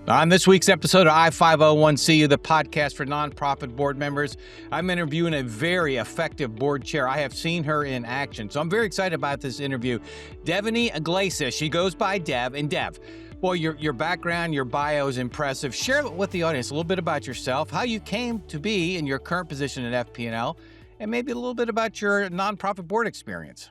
On this week's episode of I-501-CU, the podcast for nonprofit board members, I'm interviewing a very effective board chair. I have seen her in action, so I'm very excited about this interview. Devaney Iglesias, she goes by Dev. And Dev, boy, your background, your bio is impressive. Share with the audience a little bit about yourself, how you came to be in your current position at FP&L, and maybe a little bit about your nonprofit board experience.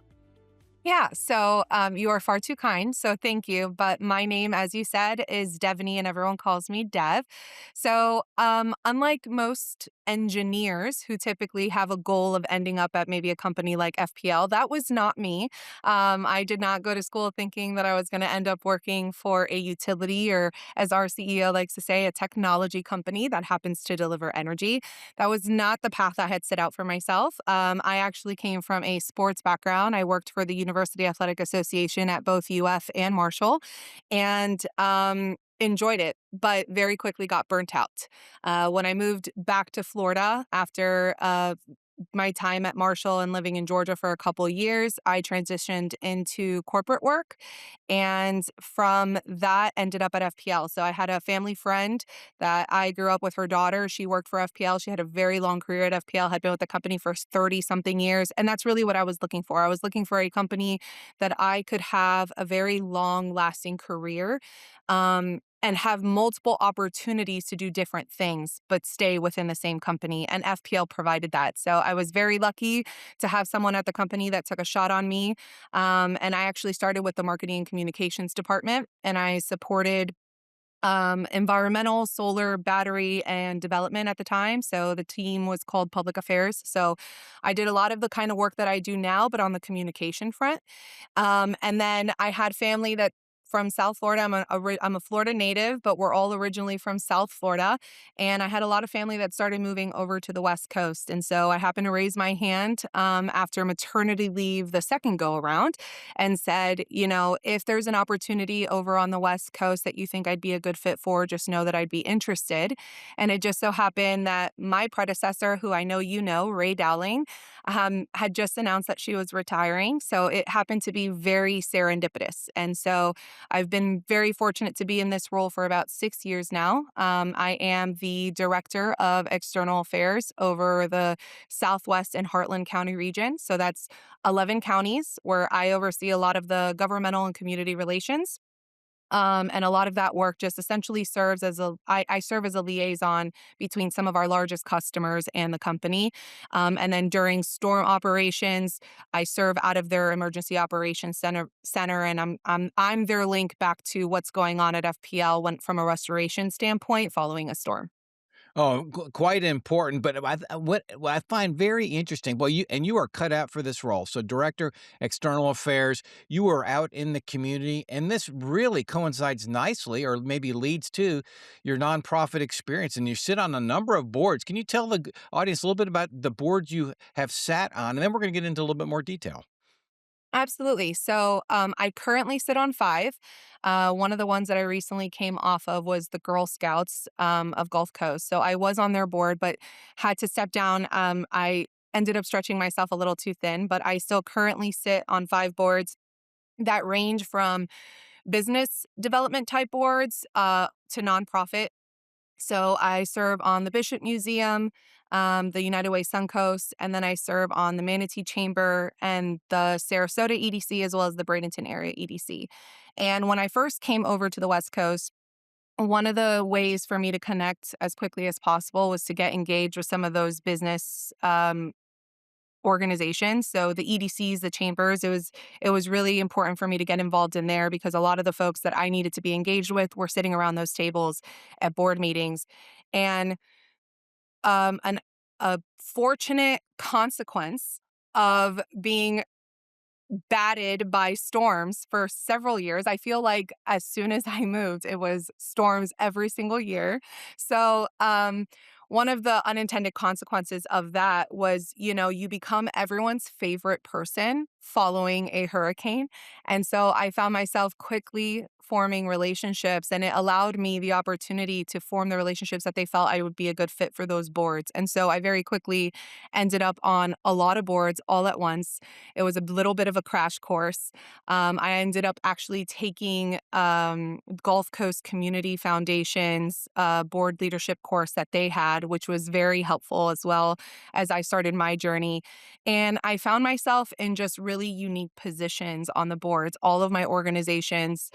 Yeah, so you are far too kind, so thank you. But my name, as you said, is Devaney, and everyone calls me Dev. So unlike most engineers who typically have a goal of ending up at maybe a company like FPL, that was not me. I did not go to school thinking that I was going to end up working for a utility or, as our CEO likes to say, a technology company that happens to deliver energy. That was not the path I had set out for myself. I actually came from a sports background. I worked for the University Athletic Association at both UF and Marshall, and enjoyed it, but very quickly got burnt out. When I moved back to Florida after my time at Marshall and living in Georgia for a couple of years, I transitioned into corporate work, and from that ended up at FPL. So I had a family friend that I grew up with. Her daughter, she worked for FPL. She had a very long career at FPL, had been with the company for 30 something years, and that's really what I was looking for. I was looking for a company that I could have a very long lasting career. And have multiple opportunities to do different things, but stay within the same company. And FPL provided that. So I was very lucky to have someone at the company that took a shot on me. And I actually started with the marketing and communications department, and I supported environmental, solar, battery, and development at the time. So the team was called Public Affairs. So I did a lot of the kind of work that I do now, but on the communication front. And then I had family that from South Florida. I'm a Florida native, but we're all originally from South Florida. And I had a lot of family that started moving over to the West Coast. And so I happened to raise my hand after maternity leave the second go around and said, if there's an opportunity over on the West Coast that you think I'd be a good fit for, just know that I'd be interested. And it just so happened that my predecessor, who I know you know, Ray Dowling, had just announced that she was retiring. So it happened to be very serendipitous. And so I've been very fortunate to be in this role for about 6 years now. I am the Director of External Affairs over the Southwest and Heartland County region. So that's 11 counties where I oversee a lot of the governmental and community relations. And a lot of that work just essentially serves as I serve as a liaison between some of our largest customers and the company. And then during storm operations, I serve out of their emergency operations center, and I'm their link back to what's going on at FPL from a restoration standpoint following a storm. Oh, quite important. But what I find very interesting, well, you are cut out for this role. So, Director, External Affairs, you are out in the community, and this really coincides nicely, or maybe leads to your nonprofit experience. And you sit on a number of boards. Can you tell the audience a little bit about the boards you have sat on, and then we're going to get into a little bit more detail. Absolutely. So I currently sit on five. One of the ones that I recently came off of was the Girl Scouts of Gulf Coast. So I was on their board, but had to step down. I ended up stretching myself a little too thin, but I still currently sit on five boards that range from business development type boards to nonprofit. So I serve on the Bishop Museum, the United Way Suncoast, and then I serve on the Manatee Chamber and the Sarasota EDC, as well as the Bradenton area EDC. And when I first came over to the West Coast, one of the ways for me to connect as quickly as possible was to get engaged with some of those business organizations. So the EDCs, the chambers, it was really important for me to get involved in there because a lot of the folks that I needed to be engaged with were sitting around those tables at board meetings. And an a fortunate consequence of being batted by storms for several years. I feel like as soon as I moved, it was storms every single year. So, one of the unintended consequences of that was, you become everyone's favorite person following a hurricane. And so I found myself quickly forming relationships, and it allowed me the opportunity to form the relationships that they felt I would be a good fit for those boards. And so I very quickly ended up on a lot of boards all at once. It was a little bit of a crash course. I ended up actually taking Gulf Coast Community Foundation's board leadership course that they had, which was very helpful as well as I started my journey. And I found myself in just really unique positions on the boards. All of my organizations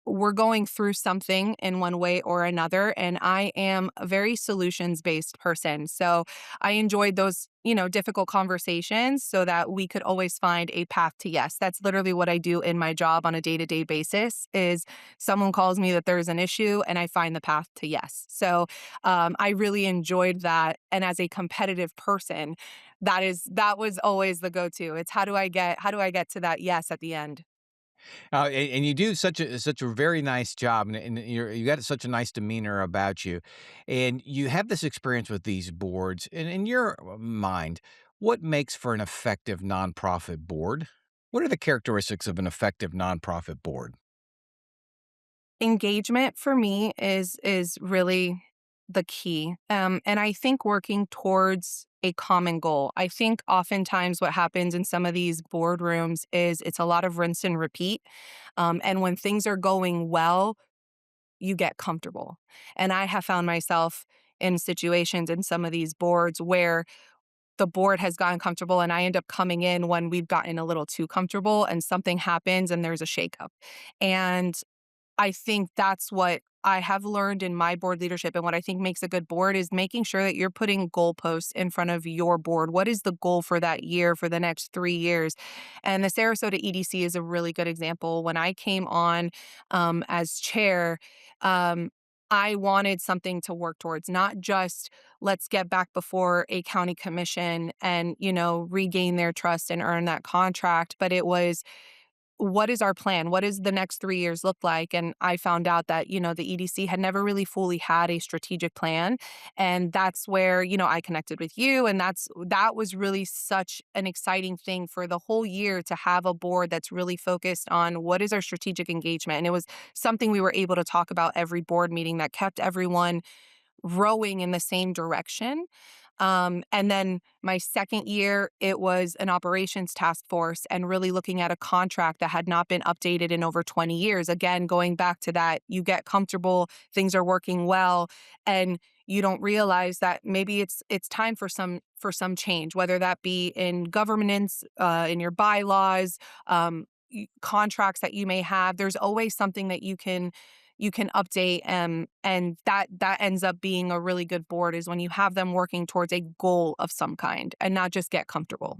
were going through something in one way or another. And I am a very solutions based person. So I enjoyed those, difficult conversations so that we could always find a path to yes. That's literally what I do in my job on a day-to-day basis is someone calls me that there's an issue and I find the path to yes. So I really enjoyed that. And as a competitive person, that was always the go-to. It's how do I get to that yes at the end? And you do such a very nice job, and you got such a nice demeanor about you, and you have this experience with these boards. And in your mind, what makes for an effective nonprofit board? What are the characteristics of an effective nonprofit board? Engagement for me is really the key. And I think working towards a common goal. I think oftentimes what happens in some of these boardrooms is it's a lot of rinse and repeat. And when things are going well, you get comfortable. And I have found myself in situations in some of these boards where the board has gotten comfortable and I end up coming in when we've gotten a little too comfortable and something happens and there's a shakeup. And I think that's what I have learned in my board leadership. And what I think makes a good board is making sure that you're putting goalposts in front of your board. What is the goal for that year, for the next 3 years? And the Sarasota EDC is a really good example. When I came on as chair, um, I wanted something to work towards, not just let's get back before a county commission and, regain their trust and earn that contract, but it was what is our plan? What does the next 3 years look like? And I found out that, the EDC had never really fully had a strategic plan. And that's where, I connected with you. And that was really such an exciting thing for the whole year to have a board that's really focused on what is our strategic engagement. And it was something we were able to talk about every board meeting that kept everyone rowing in the same direction. And then my second year, it was an operations task force and really looking at a contract that had not been updated in over 20 years. Again, going back to that, you get comfortable, things are working well, and you don't realize that maybe it's time for some change, whether that be in governance, in your bylaws, contracts that you may have. There's always something that you can update, and that ends up being a really good board is when you have them working towards a goal of some kind and not just get comfortable.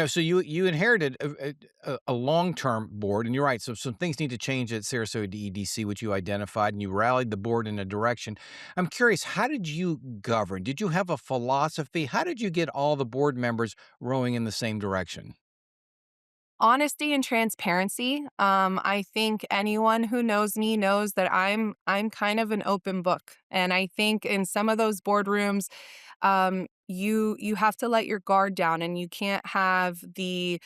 So you inherited a long-term board, and you're right. So some things need to change at Sarasota EDC, which you identified, and you rallied the board in a direction. I'm curious, how did you govern? Did you have a philosophy? How did you get all the board members rowing in the same direction? Honesty and transparency. I think anyone who knows me knows that I'm kind of an open book, and I think in some of those boardrooms, you have to let your guard down, and you can't have the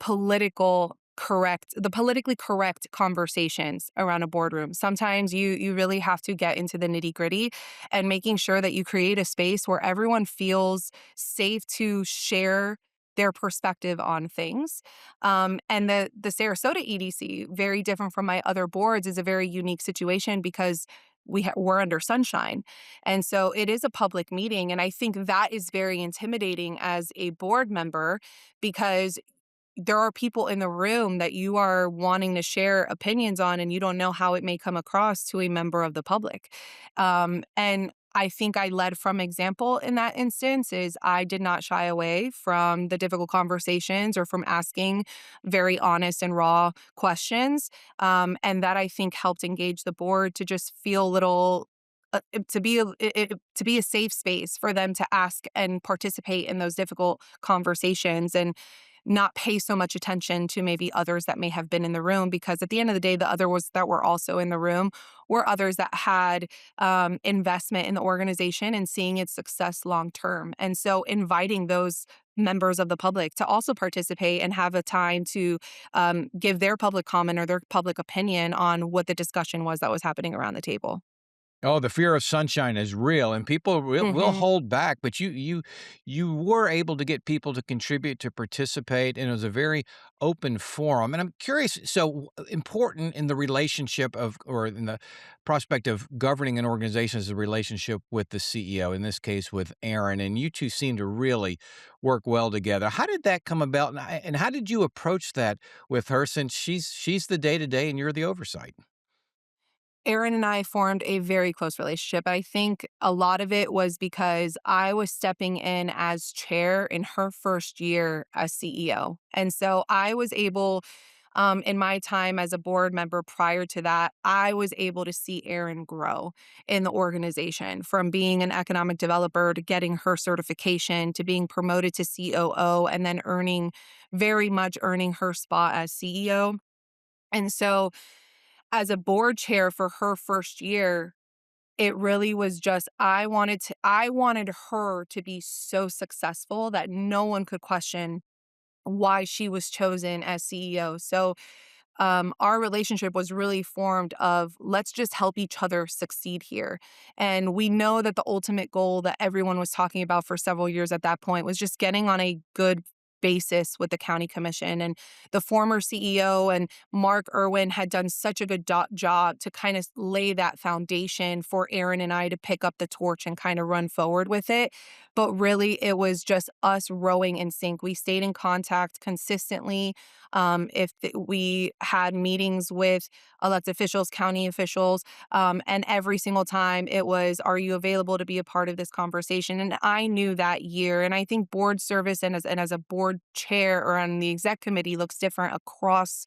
politically correct conversations around a boardroom. Sometimes you really have to get into the nitty-gritty and making sure that you create a space where everyone feels safe to share their perspective on things. And the Sarasota EDC, very different from my other boards, is a very unique situation because we're under sunshine. And so it is a public meeting. And I think that is very intimidating as a board member because there are people in the room that you are wanting to share opinions on, and you don't know how it may come across to a member of the public. And I think I led from example in that instance is I did not shy away from the difficult conversations or from asking very honest and raw questions. And that I think helped engage the board to just feel a little to be a safe space for them to ask and participate in those difficult conversations and not pay so much attention to maybe others that may have been in the room, because at the end of the day the others that were also in the room were others that had investment in the organization and seeing its success long term. And so inviting those members of the public to also participate and have a time to give their public comment or their public opinion on what the discussion was that was happening around the table. Oh, the fear of sunshine is real, and people will Hmm. hold back. But you were able to get people to contribute, to participate, and it was a very open forum. And I'm curious, so important in the relationship of, or in the prospect of governing an organization, is the relationship with the CEO. In this case, with Aaron, and you two seem to really work well together. How did that come about, and how did you approach that with her, since she's the day to day and you're the oversight? Erin and I formed a very close relationship. I think a lot of it was because I was stepping in as chair in her first year as CEO. And so I was able, in my time as a board member prior to that, I was able to see Erin grow in the organization from being an economic developer to getting her certification to being promoted to COO and then very much earning her spot as CEO. And so as a board chair for her first year, it really was just I wanted her to be so successful that no one could question why she was chosen as CEO. So our relationship was really formed of let's just help each other succeed here. And we know that the ultimate goal that everyone was talking about for several years at that point was just getting on a good basis with the county commission. And the former CEO and Mark Irwin had done such a good job to kind of lay that foundation for Aaron and I to pick up the torch and kind of run forward with it. But really, it was just us rowing in sync. We stayed in contact consistently. We had meetings with elected officials, county officials, and every single time it was, "Are you available to be a part of this conversation?" And I knew that year, and I think board service and as a board chair or on the exec committee looks different across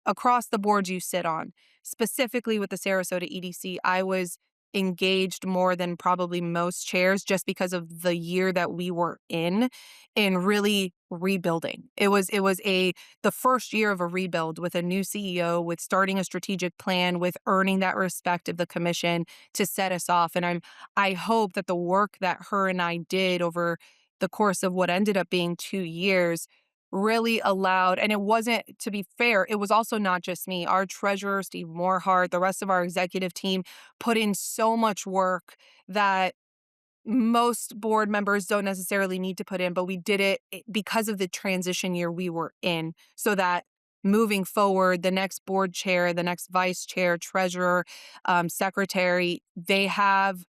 the boards you sit on. Specifically with the Sarasota EDC, I was engaged more than probably most chairs just because of the year that we were in really rebuilding. It was the first year of a rebuild with a new CEO, with starting a strategic plan, with earning that respect of the commission to set us off. And I hope that the work that her and I did over the course of what ended up being 2 years really allowed, and it wasn't, to be fair, it was also not just me. Our treasurer, Steve Morehart, the rest of our executive team put in so much work that most board members don't necessarily need to put in, but we did it because of the transition year we were in, so that moving forward, the next board chair, the next vice chair, treasurer, secretary, they have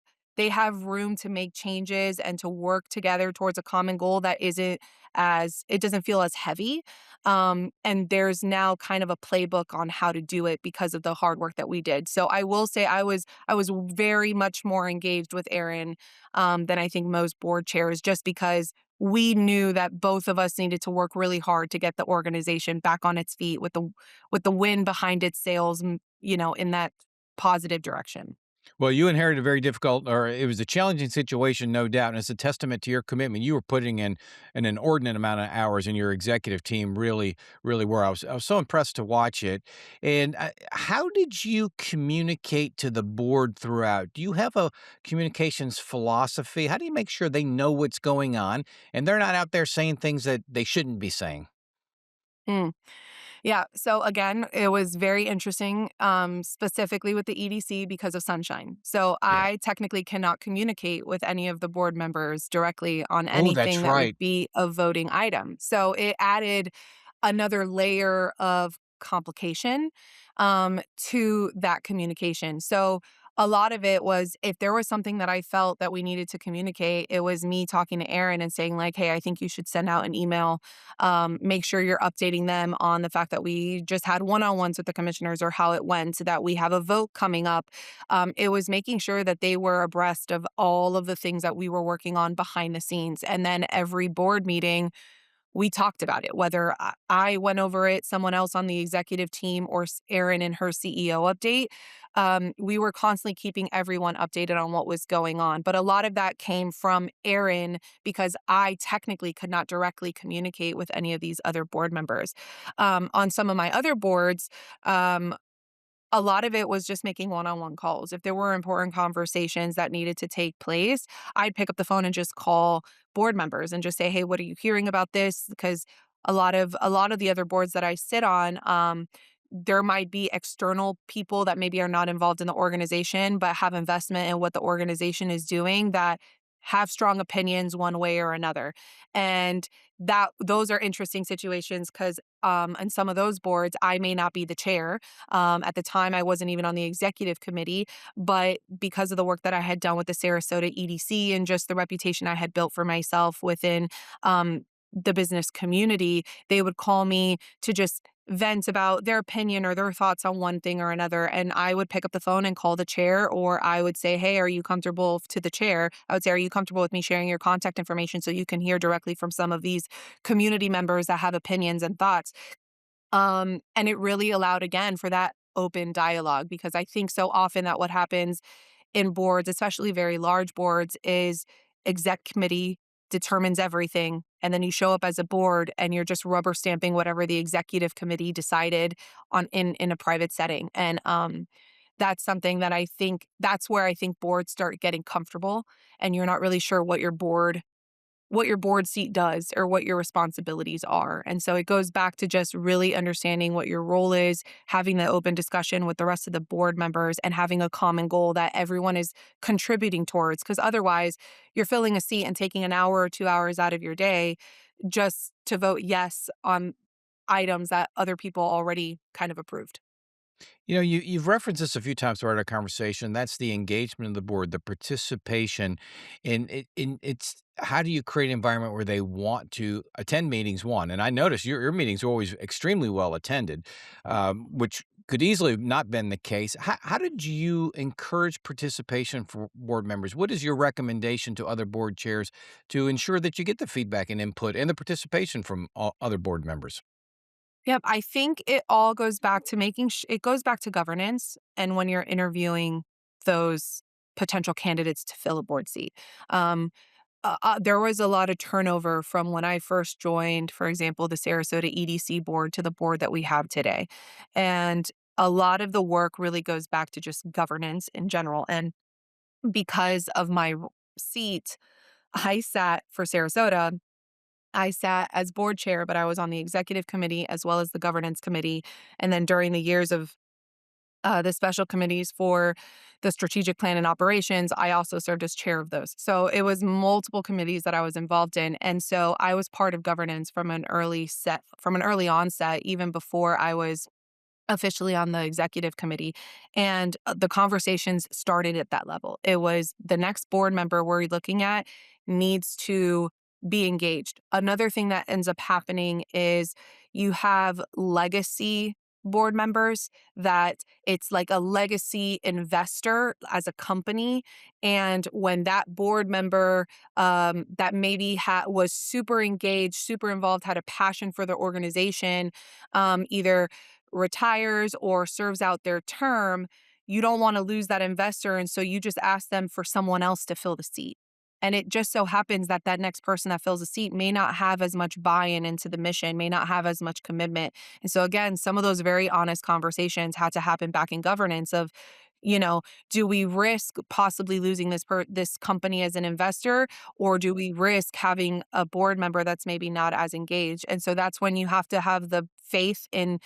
room to make changes and to work together towards a common goal that isn't as it doesn't feel as heavy. And there's now kind of a playbook on how to do it because of the hard work that we did. So I will say I was very much more engaged with Erin than I think most board chairs, just because we knew that both of us needed to work really hard to get the organization back on its feet with the wind behind its sails, in that positive direction. Well, you inherited a very difficult, or it was a challenging situation, no doubt, and it's a testament to your commitment. You were putting in an inordinate amount of hours, and your executive team really, really were. I was so impressed to watch it. And how did you communicate to the board throughout? Do you have a communications philosophy? How do you make sure they know what's going on and they're not out there saying things that they shouldn't be saying? Mm. Yeah. So again, it was very interesting, specifically with the EDC because of sunshine. So Yeah. I technically cannot communicate with any of the board members directly on Oh, that's anything that would right. be a voting item. So it added another layer of complication to that communication. So a lot of it was if there was something that I felt that we needed to communicate, it was me talking to Aaron and saying, like, hey, I think you should send out an email. Make sure you're updating them on the fact that we just had one-on-ones with the commissioners or how it went, so that we have a vote coming up. It was making sure that they were abreast of all of the things that we were working on behind the scenes. And then every board meeting, we talked about it, whether I went over it, someone else on the executive team, or Erin in her CEO update. We were constantly keeping everyone updated on what was going on. But a lot of that came from Erin because I technically could not directly communicate with any of these other board members. On some of my other boards, um, a lot of it was just making one-on-one calls. If there were important conversations that needed to take place, I'd pick up the phone and just call board members and just say, "Hey, what are you hearing about this?" Because a lot of the other boards that I sit on, there might be external people that maybe are not involved in the organization, but have investment in what the organization is doing that have strong opinions one way or another. And that those are interesting situations because in some of those boards, I may not be the chair. At the time, I wasn't even on the executive committee, but because of the work that I had done with the Sarasota EDC and just the reputation I had built for myself within the business community, they would call me to just vent about their opinion or their thoughts on one thing or another. And I would pick up the phone and call the chair, or I would say, "Hey, are you comfortable?" To the chair, I would say, "Are you comfortable with me sharing your contact information so you can hear directly from some of these community members that have opinions and thoughts?" And it really allowed again for that open dialogue because I think so often that what happens in boards, especially very large boards, is exec committee determines everything. And then you show up as a board and you're just rubber stamping whatever the executive committee decided on in a private setting. And that's something that I think that's where I think boards start getting comfortable and you're not really sure what your board seat does or what your responsibilities are. And so it goes back to just really understanding what your role is, having the open discussion with the rest of the board members, and having a common goal that everyone is contributing towards. Because otherwise, you're filling a seat and taking an hour or 2 hours out of your day just to vote yes on items that other people already kind of approved. You've referenced this a few times throughout our conversation. That's the engagement of the board, the participation, in it's how do you create an environment where they want to attend meetings? One, and I notice your meetings are always extremely well attended, which could easily have not been the case. How did you encourage participation for board members? What is your recommendation to other board chairs to ensure that you get the feedback and input and the participation from all other board members? Yep, I think it all goes back to it goes back to governance and when you're interviewing those potential candidates to fill a board seat. Um, there was a lot of turnover from when I first joined, for example, the Sarasota EDC board to the board that we have today. And a lot of the work really goes back to just governance in general. And because of my seat, I sat for Sarasota. I sat as board chair, but I was on the executive committee as well as the governance committee. And then during the years of the special committees for the strategic plan and operations, I also served as chair of those. So it was multiple committees that I was involved in. And so I was part of governance from an early onset, even before I was officially on the executive committee. And the conversations started at that level. It was the next board member we're looking at needs to be engaged. Another thing that ends up happening is you have legacy board members that it's like a legacy investor as a company. And when that board member that maybe was super engaged, super involved, had a passion for the organization, either retires or serves out their term, you don't want to lose that investor. And so you just ask them for someone else to fill the seat. And it just so happens that that next person that fills a seat may not have as much buy-in into the mission, may not have as much commitment. And so again, some of those very honest conversations had to happen back in governance of, you know, do we risk possibly losing this company as an investor, or do we risk having a board member that's maybe not as engaged? And so that's when you have to have the faith in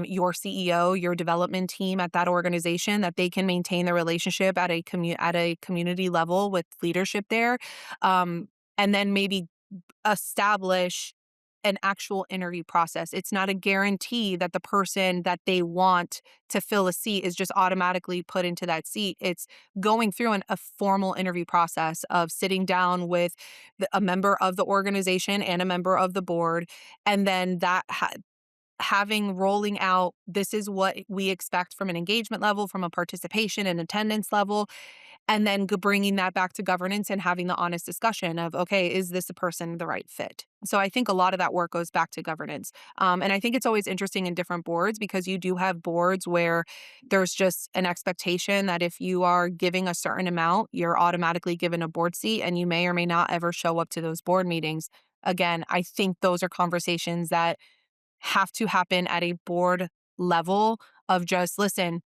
your CEO, your development team at that organization, that they can maintain the relationship at a community level with leadership there, and then maybe establish an actual interview process. It's not a guarantee that the person that they want to fill a seat is just automatically put into that seat. It's going through a formal interview process of sitting down with a member of the organization and a member of the board, and then having rolling out, this is what we expect from an engagement level, from a participation and attendance level, and then bringing that back to governance and having the honest discussion of, okay, is this a person the right fit? So I think a lot of that work goes back to governance. And I think it's always interesting in different boards because you do have boards where there's just an expectation that if you are giving a certain amount, you're automatically given a board seat and you may or may not ever show up to those board meetings. Again, I think those are conversations that have to happen at a board level of just, listen,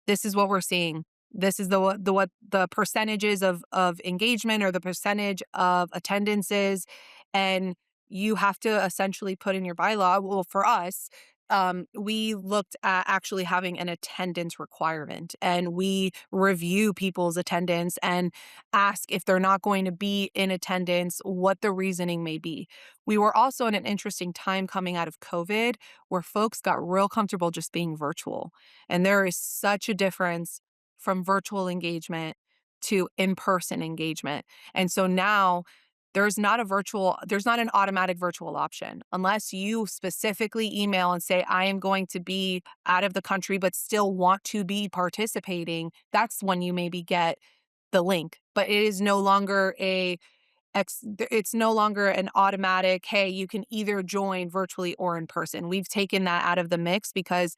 this is what we're seeing. This is what the percentages of engagement or the percentage of attendances, and you have to essentially put in your bylaw. Well, for us, we looked at actually having an attendance requirement, and we review people's attendance and ask if they're not going to be in attendance, what the reasoning may be. We were also in an interesting time coming out of COVID where folks got real comfortable just being virtual. And there is such a difference from virtual engagement to in-person engagement. And so now there's not an automatic virtual option unless you specifically email and say, I am going to be out of the country, but still want to be participating. That's when you maybe get the link, but it is no longer it's no longer an automatic, hey, you can either join virtually or in person. We've taken that out of the mix because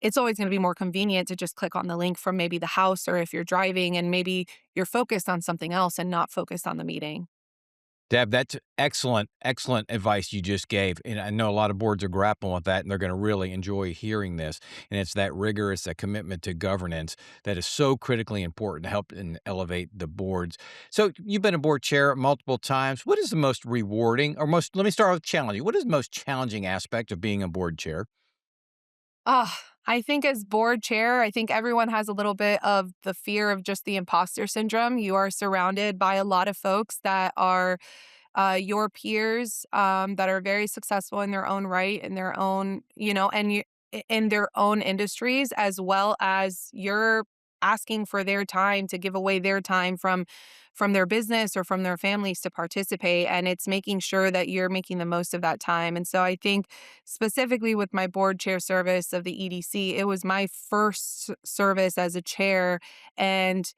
it's always going to be more convenient to just click on the link from maybe the house, or if you're driving and maybe you're focused on something else and not focused on the meeting. Deb, that's excellent, excellent advice you just gave. And I know a lot of boards are grappling with that, and they're going to really enjoy hearing this. And it's that rigorous, that commitment to governance that is so critically important to help and elevate the boards. So you've been a board chair multiple times. What is the most rewarding let me start with challenging. What is the most challenging aspect of being a board chair? I think as board chair, I think everyone has a little bit of the fear of just the imposter syndrome. You are surrounded by a lot of folks that are your peers, that are very successful in their own right, in their own, in their own industries, as well as you're asking for their time to give away their time from their business or from their families to participate, and it's making sure that you're making the most of that time. And so I think specifically with my board chair service of the EDC, it was my first service as a chair, and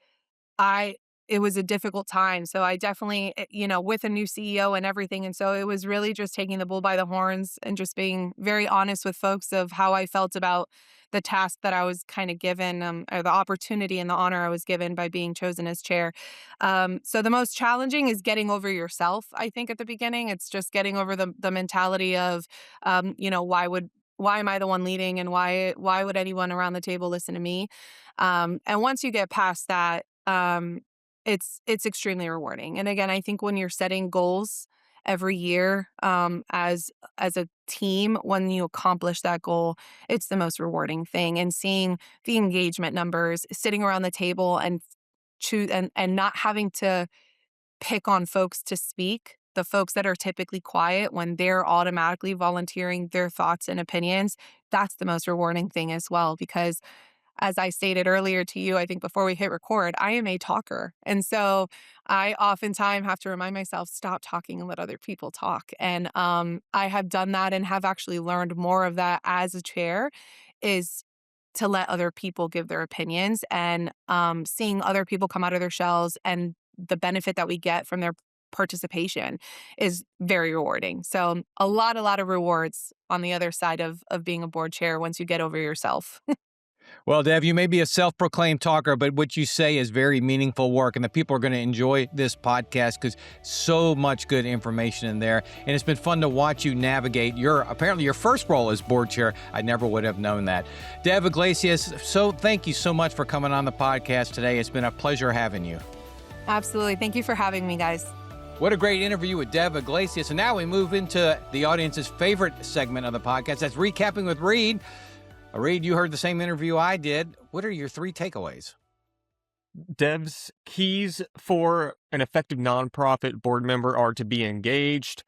I it was a difficult time. So I definitely, with a new CEO and everything. And so it was really just taking the bull by the horns and just being very honest with folks of how I felt about the task that I was kind of given, or the opportunity and the honor I was given by being chosen as chair. So the most challenging is getting over yourself. I think at the beginning, it's just getting over the mentality of, why am I the one leading, and why would anyone around the table listen to me? And once you get past that, it's extremely rewarding. And again, I think when you're setting goals every year, as a team, when you accomplish that goal, it's the most rewarding thing. And seeing the engagement numbers, sitting around the table and choose and not having to pick on folks to speak. The folks that are typically quiet, when they're automatically volunteering their thoughts and opinions, that's the most rewarding thing as well. Because as I stated earlier to you, I think before we hit record, I am a talker. And so I oftentimes have to remind myself, stop talking and let other people talk. And I have done that and have actually learned more of that as a chair, is to let other people give their opinions, and seeing other people come out of their shells and the benefit that we get from their participation is very rewarding. So a lot of rewards on the other side of being a board chair once you get over yourself. Well, Dev, you may be a self-proclaimed talker, but what you say is very meaningful work, and the people are going to enjoy this podcast because so much good information in there. And it's been fun to watch you navigate apparently your first role as board chair. I never would have known that. Dev Iglesias, so thank you so much for coming on the podcast today. It's been a pleasure having you. Absolutely. Thank you for having me, guys. What a great interview with Dev Iglesias. And now we move into the audience's favorite segment of the podcast. That's Recapping with Reed. Reed, you heard the same interview I did. What are your 3 takeaways? Dev's keys for an effective nonprofit board member are to be engaged,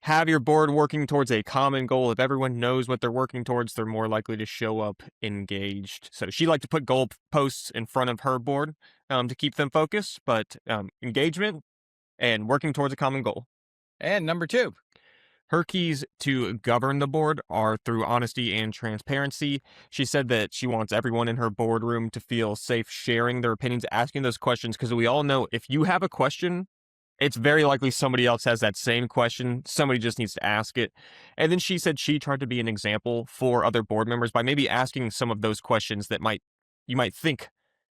have your board working towards a common goal. If everyone knows what they're working towards, they're more likely to show up engaged. So she liked to put goal posts in front of her board to keep them focused, but engagement and working towards a common goal. And number 2. Her keys to govern the board are through honesty and transparency. She said that she wants everyone in her boardroom to feel safe sharing their opinions, asking those questions, because we all know if you have a question, it's very likely somebody else has that same question. Somebody just needs to ask it. And then she said she tried to be an example for other board members by maybe asking some of those questions that you might think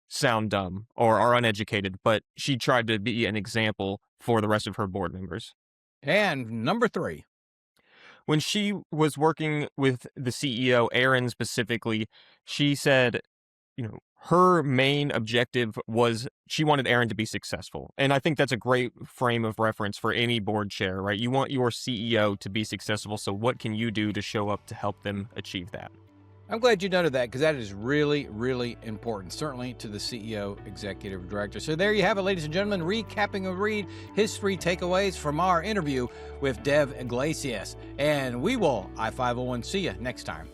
sound dumb or are uneducated, but she tried to be an example for the rest of her board members. And number 3. When she was working with the CEO, Aaron specifically, she said her main objective was she wanted Aaron to be successful. And I think that's a great frame of reference for any board chair, right? You want your CEO to be successful. So what can you do to show up to help them achieve that? I'm glad you noted that because that is really, really important, certainly to the CEO, executive director. So there you have it, ladies and gentlemen, recapping a read, his 3 takeaways from our interview with Dev Iglesias. And we will I-501 see you next time.